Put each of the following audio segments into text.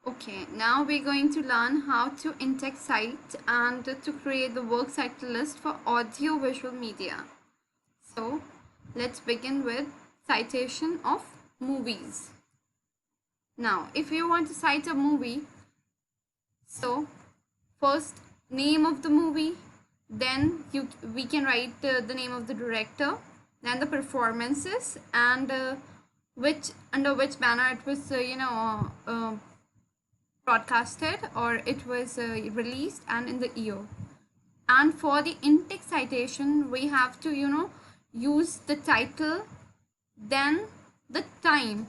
Okay, now we're going to learn how to in-text cite and to create the works cited list for audio visual media. So let's begin with citation of movies. Now, if you want to cite a movie, so first name of the movie, then we can write the name of the director, then the performances, and which under which banner it was broadcasted or it was released and in the year. And for the in-text citation we have to use the title, then the time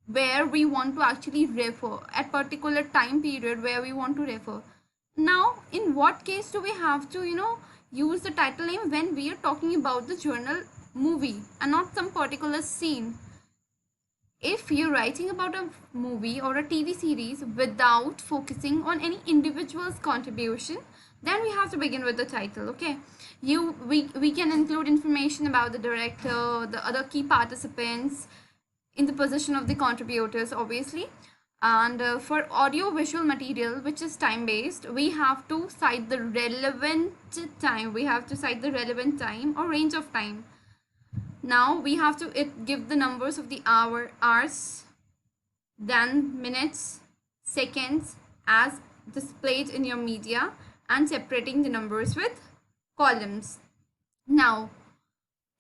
where we want to actually refer, at particular time period where we want to refer. Now in what case do we have to use the title name? When we are talking about the journal movie and not some particular scene. If you're writing about a movie or a TV series without focusing on any individual's contribution, then we have to begin with the title. Okay, we can include information about the director, the other key participants in the position of the contributors, obviously. And for audio visual material which is time based, we have to cite the relevant time. We have to cite the relevant time or range of time. Now we have to give the numbers of the hours, then minutes, seconds as displayed in your media, and separating the numbers with columns. Now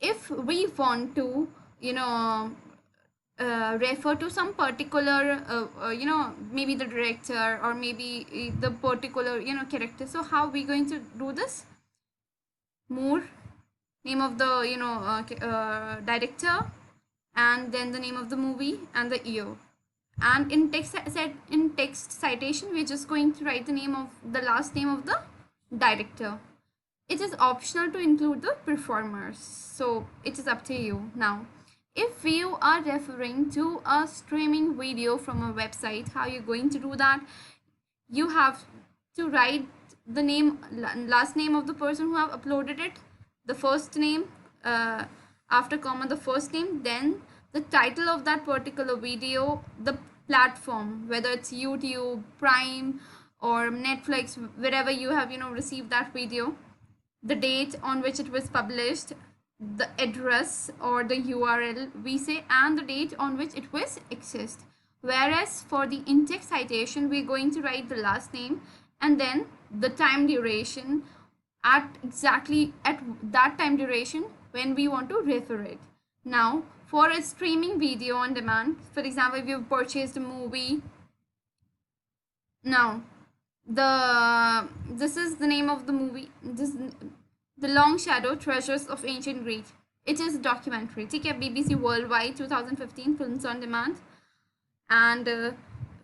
if we want to refer to some particular maybe the director or maybe the particular character, so how we going to do this? More name of the director, and then the name of the movie and the year. And in text citation we're just going to write the name of the last name of the director. It is optional to include the performers, so it is up to you. Now if you are referring to a streaming video from a website, how you're going to do that? You have to write the name, last name of the person who have uploaded it, the first name, after comma the first name, then the title of that particular video, the platform, whether it's YouTube, Prime, or Netflix, wherever you have received that video, the date on which it was published, the address or the URL we say, and the date on which it was accessed. Whereas for the in-text citation we're going to write the last name and then the time duration at exactly at that time duration when we want to refer it. Now for a streaming video on demand, for example, if you've purchased a movie, now this is the name of the movie, this The Long Shadow, Treasures of Ancient Greece. It is a documentary, ठीक है, BBC Worldwide 2015 Films on Demand. And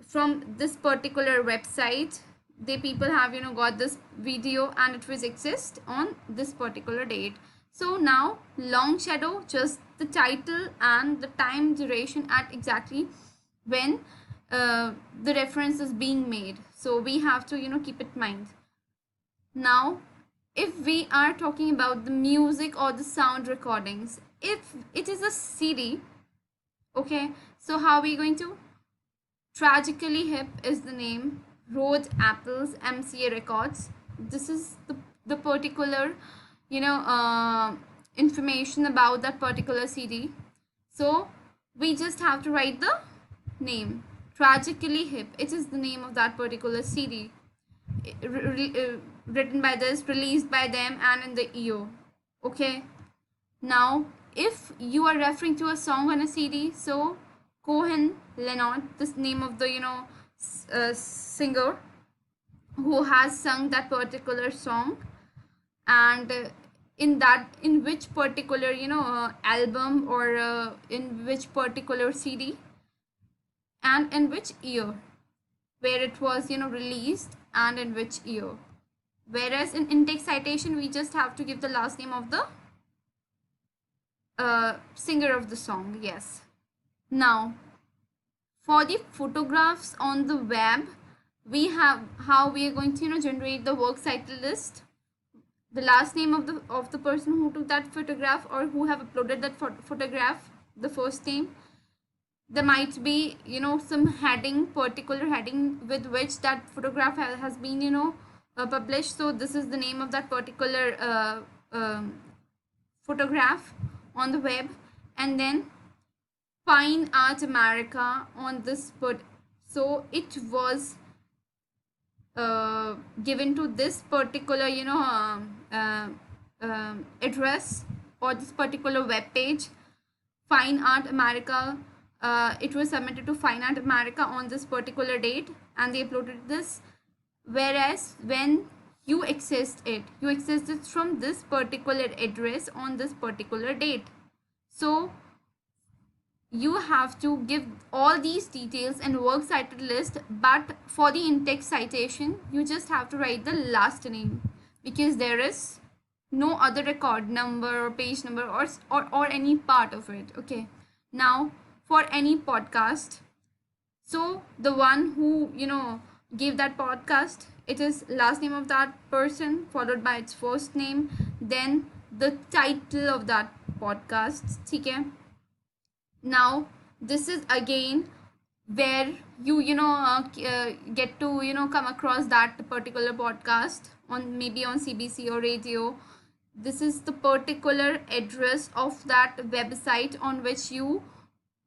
from this particular website, the people have got this video and it was exist on this particular date. So now Long Shadow, just the title and the time duration at exactly when the reference is being made. So we have to keep it in mind. Now if we are talking about the music or the sound recordings, if it is a CD, okay, so how are we going to? Tragically Hip is the name, Road Apples, MCA Records. This is the particular information about that particular CD. So we just have to write the name, Tragically Hip. It is the name of that particular CD, written by this, released by them, and in the year. Okay, now if you are referring to a song on a CD, so Cohen Leonard, this name of the singer who has sung that particular song, and in which particular album or in which particular CD and in which year, where it was released and in which year. Whereas in in-text citation we just have to give the last name of the singer of the song. Yes. Now for the photographs on the web, we have how we are going to generate the works title list, the last name of the person who took that photograph or who have uploaded that photograph, the first name, there might be, some heading, particular heading with which that photograph has been, published. So this is the name of that particular photograph on the web. And then Fine Art America on this, but so it was given to this particular, address, or this particular web page, Fine Art America. It was submitted to Fine Art America on this particular date, and they uploaded this. Whereas when you accessed it from this particular address on this particular date. So you have to give all these details and works cited list, but for the in-text citation you just have to write the last name, because there is no other record number or page number, or any part of it. Okay, now for any podcast, so the one who gave that podcast, it is last name of that person followed by its first name, then the title of that podcast. Okay, now this is again where you get to come across that particular podcast on, maybe on CBC or radio. This is the particular address of that website on which you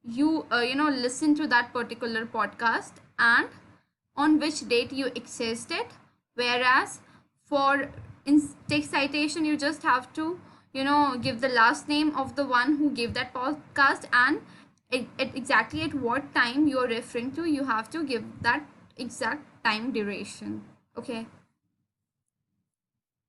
listen to that particular podcast, and on which date you accessed it. Whereas for in text citation you just have to give the last name of the one who gave that podcast, and exactly at what time you are referring to, you have to give that exact time duration. Okay,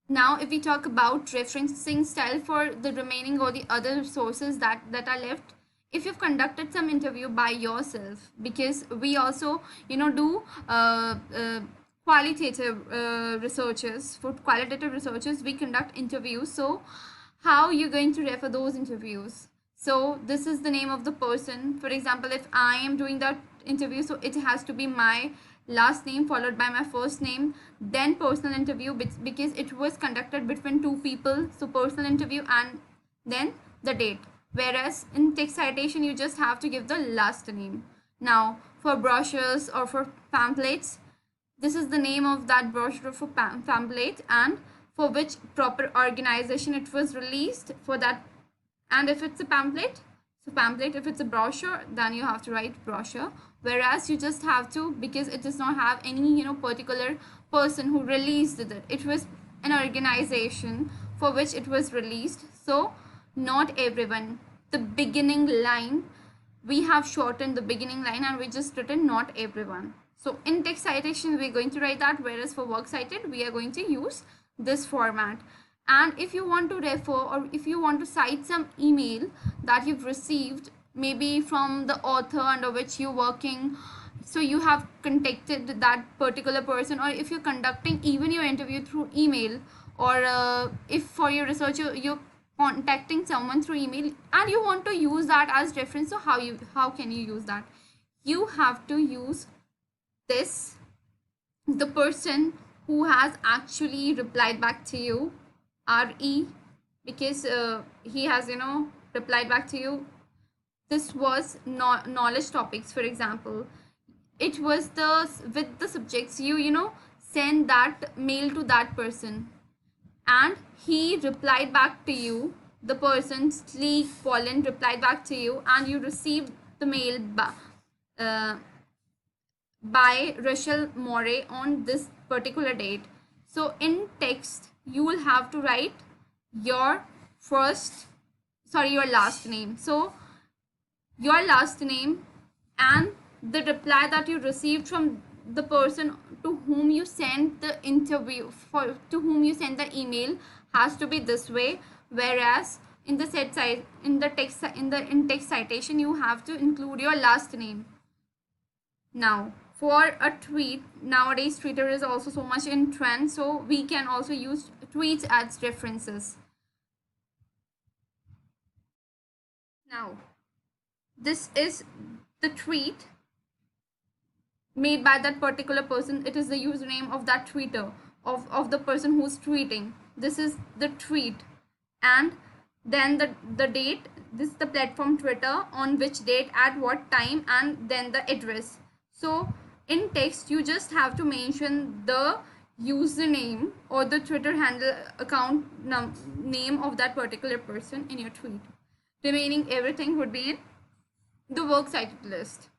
now if we talk about referencing style for the remaining or the other sources that are left, if you've conducted some interview by yourself, because we also do qualitative researches. For qualitative researches we conduct interviews. So how you're going to refer those interviews? So this is the name of the person. For example, if I am doing that interview, so it has to be my last name followed by my first name, then personal interview, because it was conducted between two people, so personal interview, and then the date. Whereas in text citation you just have to give the last name. Now for brochures or for pamphlets, this is the name of that brochure for pamphlet, and for which proper organization it was released for that. And if it's a pamphlet, so pamphlet. If it's a brochure, then you have to write brochure. Whereas you just have to, because it does not have any particular person who released it, it was an organization for which it was released. So not everyone. The beginning line, we have shortened the beginning line and we just written not everyone. So in text citation we're going to write that, whereas for works cited we are going to use this format. And if you want to refer, or if you want to cite some email that you've received, maybe from the author under which you're working, so you have contacted that particular person, or if you're conducting even your interview through email, or if for your research you're contacting someone through email and you want to use that as reference, so how can you use that? You have to use this, the person who has actually replied back to you, RE, because he has replied back to you. This was knowledge topics, for example. It was with the subjects you send that mail to that person, and he replied back to you. The person Sleek Poland replied back to you, and you received the mail by Rachel Morey on this particular date. So in text you will have to write your last name. So your last name and the reply that you received from the person to whom you sent the interview, to whom you sent the email, has to be this way. Whereas in the text citation you have to include your last name. Now for a tweet, nowadays Twitter is also so much in trend, so we can also use tweets as references. Now this is the tweet made by that particular person. It is the username of that Twitter, of the person who's tweeting. This is the tweet, and then the date, this is the platform Twitter, on which date, at what time, and then the address. So in text you just have to mention the username or the Twitter handle account name of that particular person in your tweet. Remaining everything would be in the works cited list.